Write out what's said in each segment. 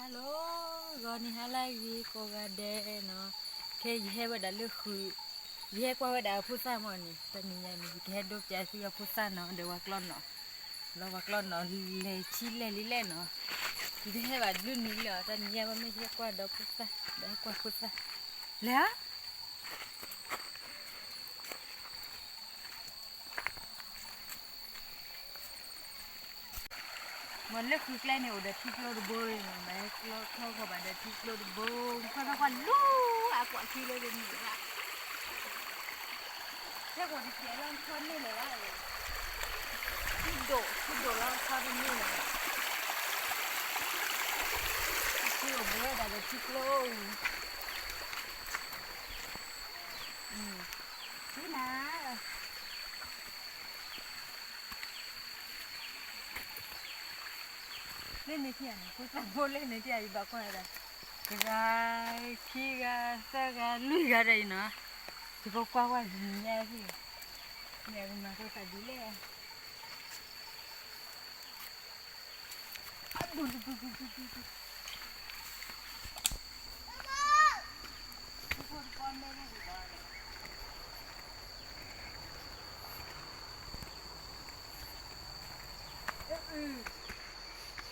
Hello, Ronnie halagi ko gade no. Ke ihe bada lukhu. Ihe kwa bada pusa moni. Tani yani ke do jasi ga pusa no de waklon no. Lo waklon no le chile lile no. Ihe bada lu ni lo tani ya ba me ke kwa do pusa. Da kwa pusa. La? Mình lấy khuyết lên này ở đây thích lô đồ bơi mà mấy lô thâu của bạn đây thích lô đồ bơi khoan nó còn lú à quả khi lên được nhiều ạ thế còn thì trẻ lên khoan này là thích đổ lên khoan bên như này thích lô bơi là thích lô thế nào lên này thì cô ta vô lên này thì bà con này cái khi cái lưỡi cái đây nữa thì cô qua nhà thì nhà mà cô ta đi lên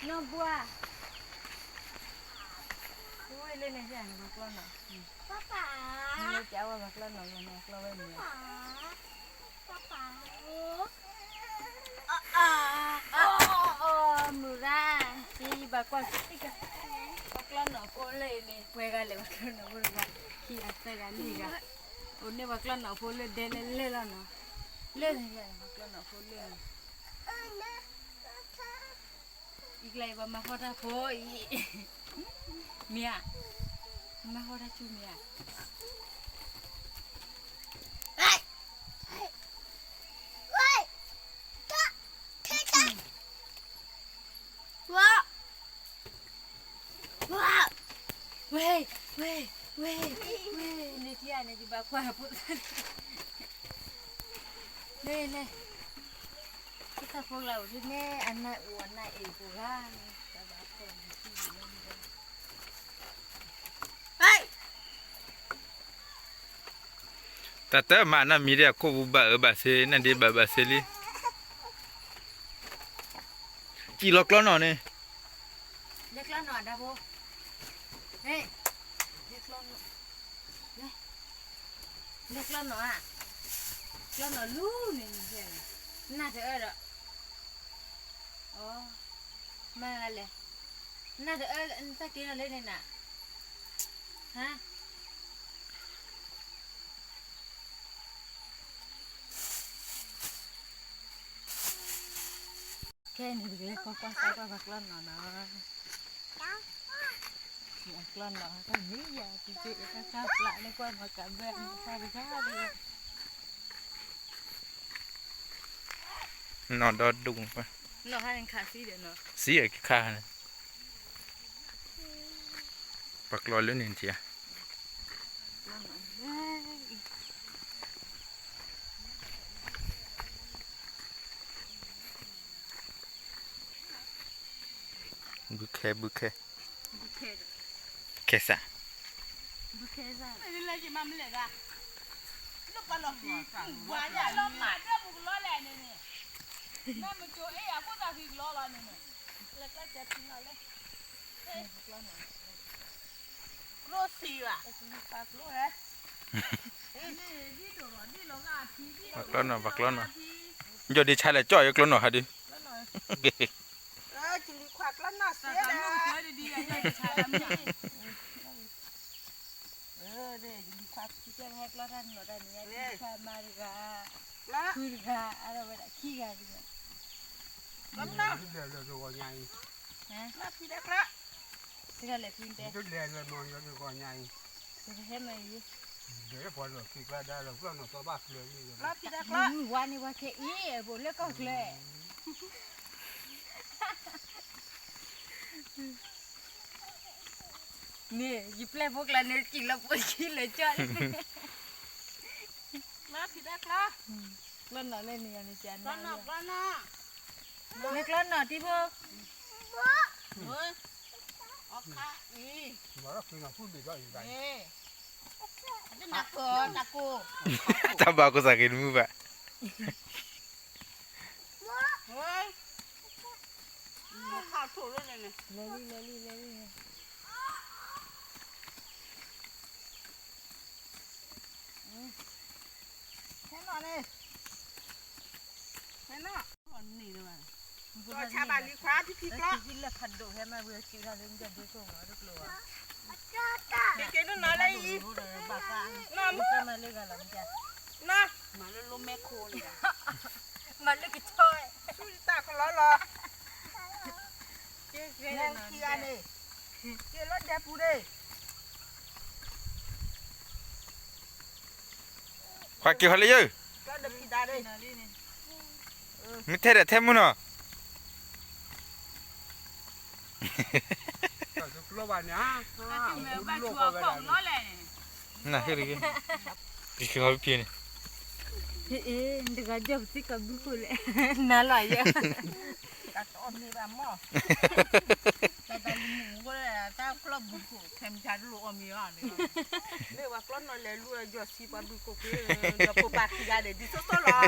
nó bua ôi lên này chẳng được con nào papa nó cháu vào bạc lên rồi nè lo bên này papa mura si bà con bạc lên nó cô lên này quay ra lại bạc lên nó bữa ra khi ăn tay ra đi ra ôn này bạc lên nó phô lên đen lên nó lên này bạc lên nó phô lên iklay ba makota po mia makota chu mia Weh, ni dia ni ba kwa put. Le. Kita pulau sini anak warna ibu kan. Hai. Tata mana mira ko buba base na de baba seli. Chi loklo no ne. Leklo no ada bo. Hey. Leklo no. Leklo no ah. Leklo no lu ni ni. Na thế ở đó. Mà là na thế ở ta kia là lên này nè. Hả? Cái này được con qua bạc lên nó. Bạc lên nó cái gì vậy? Chị sao lại lên qua mà cả bên sao bị giá đi. Nó đó đúng quá. Nó hay khá xí được nó. Xí ở cái kha này. Bạc lòi lên nền chìa. Buke. Kesa. Buke ra. Đi lên chị mắm lên ra. Lúc bà lọt thì quả nhà lọt mà đưa một lọ lẹ này nè. Mà mình chỗ ấy à, có ta thì lọ lọ này nè. Là cái chặt thì nó lên. Lọ xì à? Lọ đấy. Đi đồ rồi, đi lọ ngà thì đi lọ. Bạc lon nó. Giờ đi chai lại cho cái lon nó hả đi. Chỉ đi khoác lon nó xế đấy. Đi đi chai lắm nhỉ. Để đi khoác cái hết lọ thân nó đây này, đi khoác mariga, kurga, ada beda kiga juga. Lắm đó. Hả? Lắm thì đẹp đó. Segala pinte. Để Segala mai. bỏ được thì qua đây là nó có bạc lưới như Lắm thì đẹp đó. Wani wake i, boleh kau kle. Nè, play bốc là nếu chỉ là bốc chỉ là chơi. Lắm thì đẹp đó. Lên nó lên này chán. Lắm nó. Lên nó tí bơ. Ôi. Ốc มาแล้วคือพูดดีก็อีกแบบ จะหนักเกินหนักกู ถ้าบาก็สักกินมือปะ เฮ้ยข้าวถูกแล้วเนี่ย เลยแค่นอนเลยแค่นอนนี่เลย ตัวชาบาลีคว้าที่พี่ก็กินแล้วพันดูให้มาเบื่อกินแล้วเรื่องจะดูส่งแล้วกลัว เจ๊นู่นนอนอะไรอีก บ้าฟ้า น้ำ มันก็มาเลือกอะไรมันจะ นะมาแล้วลมแม่โคเลย มันเลือกช่วย ช่วยตาเขาล้อรอ เจ๊เจ๊ แรงเคียนี่เจ๊รถแดปูดิ ควากี่คนเลยเยอะ ก็เดินพิดาดิ ไม่เท่แต่เท่มุนอ่ะ ก็จะกลัววันนี้ ถึงแม้ว่าชัวร์ของล้อแหละ น่ะเฮ้ยดิกี่เขาเพี้ยน เอ๊ะเด็กก็จับสิกับบุคคลน่าหล่อเยอะ ตัดอมนี่แบบหม้อแต่ตอนหมูก็เลยถ้าครอบบุกเข็มชัดลูกอมีอ่ะเนี่ยว่ากล้อนนอนเลยลูกจะซีบบุกก็คือจะปูปากที่ยาเด็ดดิโซ่หรอ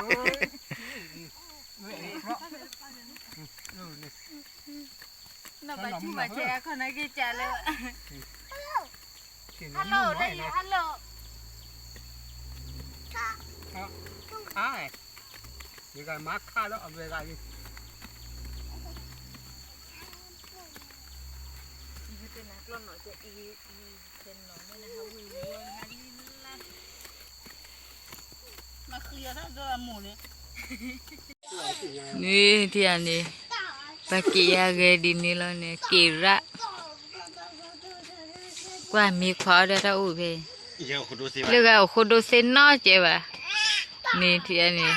น่าไปชุ่มมาแชร์คนนั้นกี่จ่าเลย ฮัลโหลได้ยินฮัลโหล อ้ายยังไงมาฆ่าแล้วเอาไปไง เป็นนักร้องหน่อยจะอีเป็นหน่อยไม่นะคะวิวงานนี้ละ มาเคลียร์แล้วก็หมูเนี่ย นี่ที่อันนี้ปากกี้ยาเกดินนี่แล้วเนี่ยกีระกว่ามีขอได้เท่าอุ้ยเพ่เรียกว่าคนดูเส้นนอเจ๊บ่ะนี่ที่อันนี้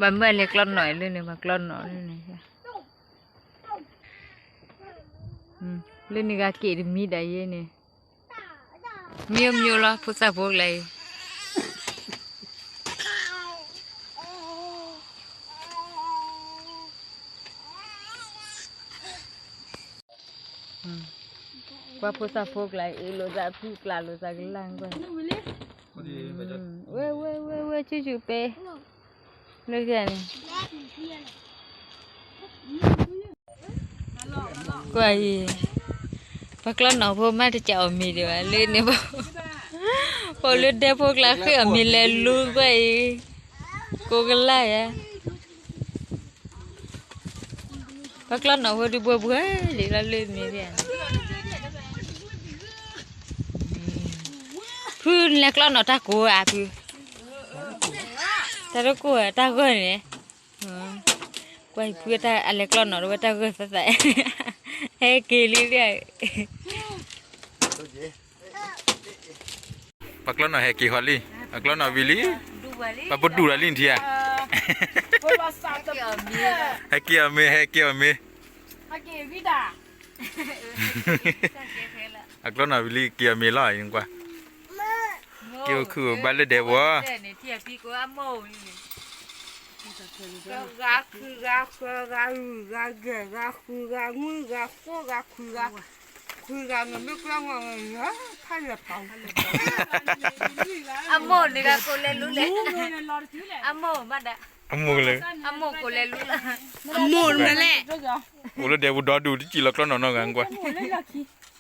บ้านเมื่อเล็กล้อนหน่อยเลยเนี่ยมากล้อนหน่อยเลยเนี่ยเรื่องนี้ก็เกิดมีได้ยังเนี่ยมีละผู้สาวพวกไรว่าผู้สาวพวกไรโลซาพูกลาโลซากลางก่อนเว้ยชิวๆไปเลิกกันกว่าอีปากล้อนหนอพวกมาจะเอามีดีว่าเล่นเนี่ยพอเล่นได้พวกละคือมีแลลูกไปกูกันไล่อะปากล้อนหนอพวกดูบัวดีละเล่นมีเดียพื้นเล็กล้อนหนอตากูอ่ะพื้นตากูอ่ะตากูเนี่ยกว่าพื้นตาเล็กล้อนหนอดูว่าตากูสัสๆเฮ้ยกิริเดีย ปักล้อนหน่อยให้กี่คนลี่ปักล้อนหน่อยวิลี่ปักปุ๊ดดูละลิ้นเทีย โบราณศาสตร์ ให้เกี่ยวเมให้เกี่ยวเม ฮักเกวิดา ปักล้อนหน่อยวิลี่เกี่ยวเมล่อยังกว่าเกี่ยวคือบ้านเลยเดวะ เนี่ยเทียพี่กูอาโมนี่ กาคือกาคือกาลูกาเกกาคือกามือกาโคกาคือกาคือกาเงินไม่กล้าเงินเนาะท่านจะเป่า อาโมนี่ก็กูเลยรู้เลยอาโมมาดะ อามูเลย อาโมกูเลยรู้ละ หมูนั่นแหละ โอ้แล้วเดวดอดูที่จีลักล้อนหน่อยกันกว่า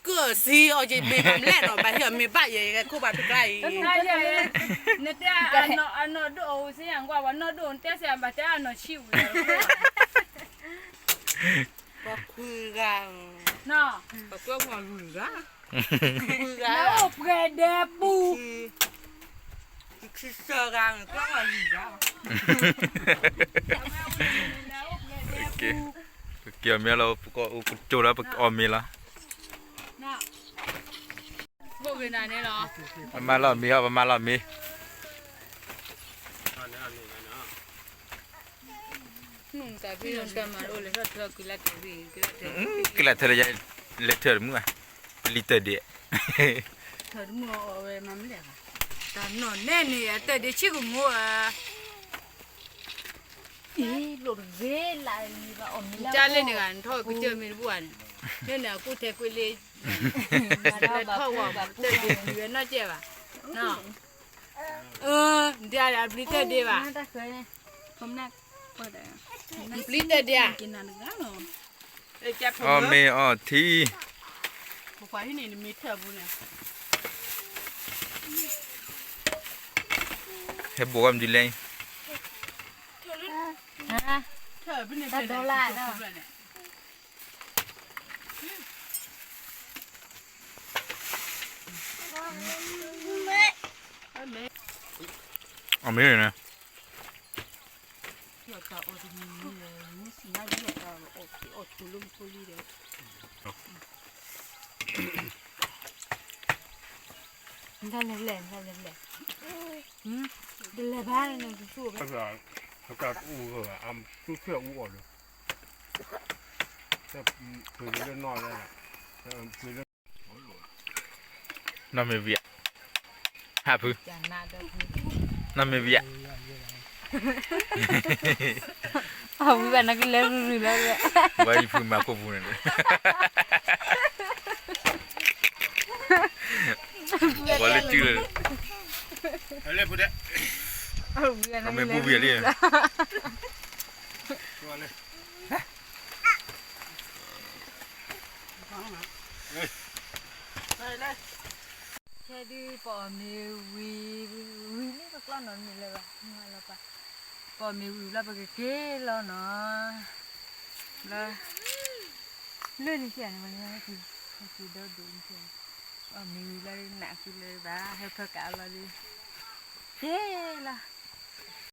เกิดซีเอาใจบีบแล่หรอไปเถอะมีป้าใหญ่กันคู่บ้านใกล้ เนี่ยแต่อันนอดูเอาสิอย่างว่าวันนอดูแต่เสียบัดแต่อันนอชิวเลย ก็คือกา เนาะ ก็ตัวงอลูกาคือกา แล้วเปรเดปู คือเสือกาก็งอลูกา เกี่ยวเมเราก็จูแล้วออมเมละ เนาะพวกนั้นเนี่ยเหรอ ประมาณละมีครับประมาณละมี แต่พี่ลงกันมาโอ้เลยถ้าเธอกินแล้วกินกินแล้ว ก็ละเธอจะเล็กเธอมึงอ่ะลิตรเดีย เธอมัวเอาไว้มาไม่ได้ค่ะแต่นอนแน่นี่แต่เดี๋ยวชิคกี้พาย lo ve la ni ba o mi la 家里那个人他不叫没不完，那那古太贵嘞，那他我吧，这个原那这吧，那，你家里不离得的吧？ ta khơi nè ผมนักพอได้ 不离得的， กินอะไรกันเนาะ ไอ้จับผม อ๋อเมอ๋อที บุกไปที่นี่มีเธอบุเนี่ย เฮบวมดิเลย ha เธอเป็นเนี่ย ta do la đó อ๋อไม่เลยนะ เกี่ยวกับโอดีนี่เลยนี่สิน่าจะเอาโอทุลุมทุลีเลย ta le le de le ba ne su su 他说他干乌个俺就缺乌了，这回来闹来了，回来。 น้ำไม่เวียหาพื้น ja na da น้ำไม่เวีย au ba na ke le ru la le ไว้พื้นมาควบคุมเลยวันละจืดเลย 来不得， au ba na น้ำไม่บูเวียเลย 说嘞，来， che di po mi wi ni ba klo no mi le ba ma la pa po mi wi la ba ke lo no la le ni sia ni ma ni ki do do ni sia po mi wi la na ki le ba he pha ka la di che la